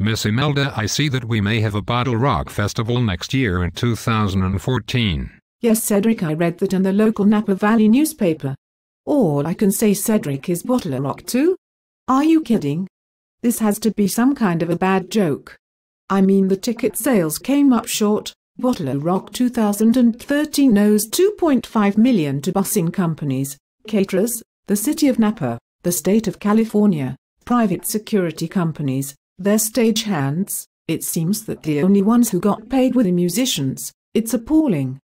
Miss Imelda, I see that we may have a BottleRock festival next year in 2014. Yes, Cedric, I read that in the local Napa Valley newspaper. All I can say, Cedric, is BottleRock too? Are you kidding? This has to be some kind of a bad joke. I mean, the ticket sales came up short. BottleRock 2013 owes $2.5 million to busing companies, caterers, the city of Napa, the state of California, private security companies, their stagehands. It seems that the only ones who got paid were the musicians. It's appalling.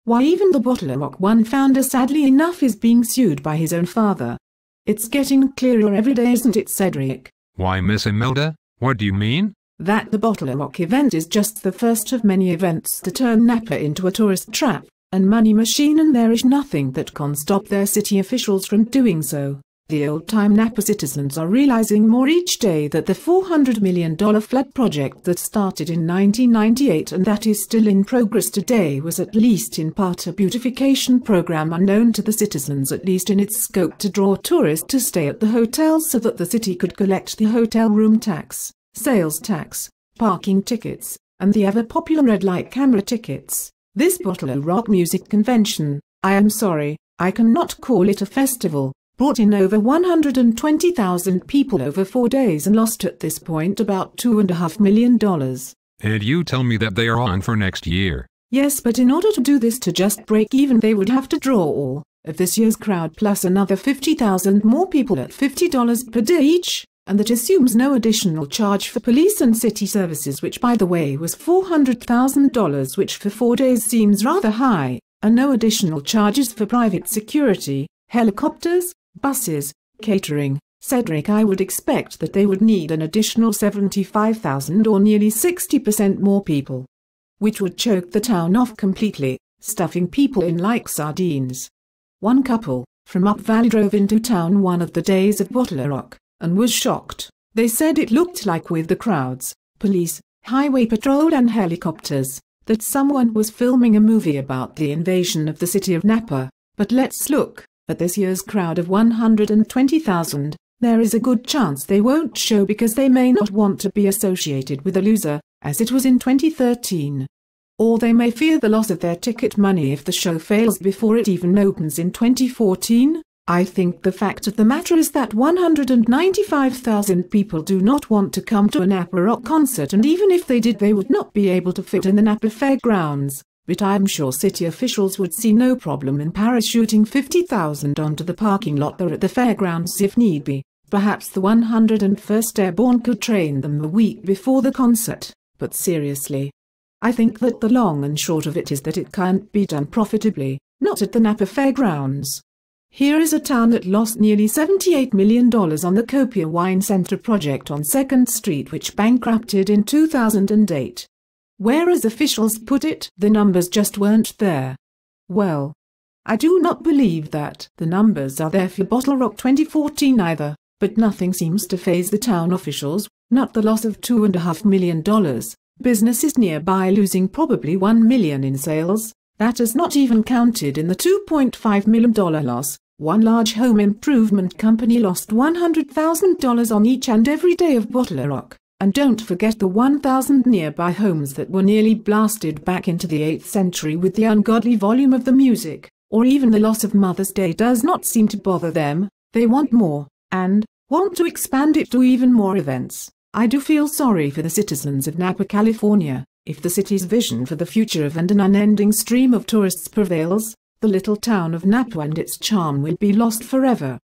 Why, even the BottleRock one founder, sadly enough, is being sued by his own father. It's getting clearer every day, isn't it, Cedric? Why, Miss Imelda, what do you mean? That the BottleRock event is just the first of many events to turn Napa into a tourist trap and money machine, and there is nothing that can stop their city officials from doing so. The old-time Napa citizens are realizing more each day that the $400 million flood project that started in 1998 and that is still in progress today was at least in part a beautification program unknown to the citizens, at least in its scope to draw tourists to stay at the hotels so that the city could collect the hotel room tax, sales tax, parking tickets, and the ever-popular red light camera tickets. This BottleRock music convention, I am sorry, I cannot call it a festival, brought in over 120,000 people over 4 days and lost at this point about $2.5 million. And you tell me that they are on for next year? Yes, but in order to do this to just break even, they would have to draw all of this year's crowd plus another 50,000 more people at $50 per day each, and that assumes no additional charge for police and city services, which by the way was $400,000, which for 4 days seems rather high, and no additional charges for private security, helicopters, buses, catering. Cedric, I would expect that they would need an additional 75,000 or nearly 60% more people, which would choke the town off completely, stuffing people in like sardines. One couple from Up Valley drove into town one of the days of BottleRock and was shocked. They said it looked like, with the crowds, police, highway patrol and helicopters, that someone was filming a movie about the invasion of the city of Napa. But let's look at this year's crowd of 120,000. There is a good chance they won't show because they may not want to be associated with a loser, as it was in 2013. Or they may fear the loss of their ticket money if the show fails before it even opens in 2014. I think the fact of the matter is that 195,000 people do not want to come to a Napa rock concert, and even if they did, they would not be able to fit in the Napa fairgrounds. But I'm sure city officials would see no problem in parachuting 50,000 onto the parking lot there at the fairgrounds if need be. Perhaps the 101st Airborne could train them the week before the concert. But seriously, I think that the long and short of it is that it can't be done profitably, not at the Napa fairgrounds. Here is a town that lost nearly $78 million on the Copia Wine Center project on 2nd Street, which bankrupted in 2008. Where, as officials put it, the numbers just weren't there. Well, I do not believe that the numbers are there for BottleRock 2014 either, but nothing seems to faze the town officials, not the loss of $2.5 million. Businesses nearby losing probably $1 million in sales. That is not even counted in the $2.5 million loss. One large home improvement company lost $100,000 on each and every day of BottleRock. And don't forget the 1,000 nearby homes that were nearly blasted back into the 8th century with the ungodly volume of the music. Or even the loss of Mother's Day does not seem to bother them. They want more, and want to expand it to even more events. I do feel sorry for the citizens of Napa, California. If the city's vision for the future of and an unending stream of tourists prevails, the little town of Napa and its charm will be lost forever.